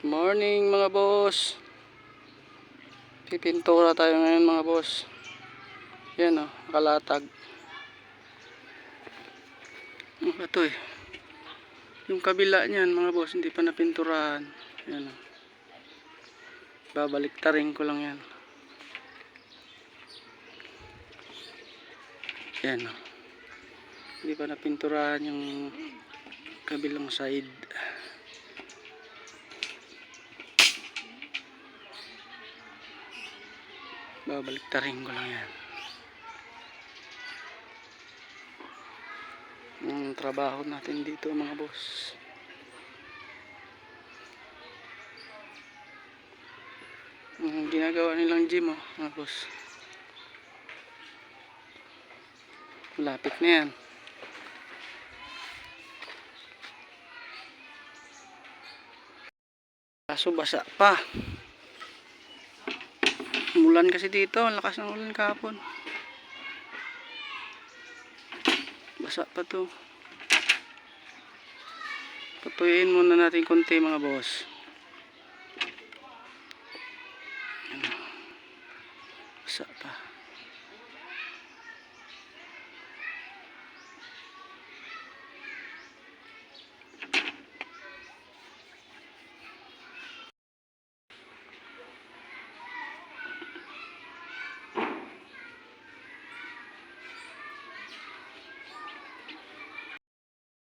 Morning mga boss. Pipintura tayo ngayon mga boss. Yan o, nakalatag. Ano ba ito eh? Yung kabila niyan mga boss, hindi pa napinturahan. Yan o. Babaliktarin ko lang yan. Yan o. Hindi pa napinturahan yung kabilang side. Babaliktarin ko lang yan. Ang trabaho natin dito mga boss. Ang ginagawa nilang gym mga boss. Malapit na yan. Kaso basa pa. Umulan kasi dito, ang lakas ng ulan kahapon. Basa pa to. Patuyin muna natin konti mga boss. Basa pa.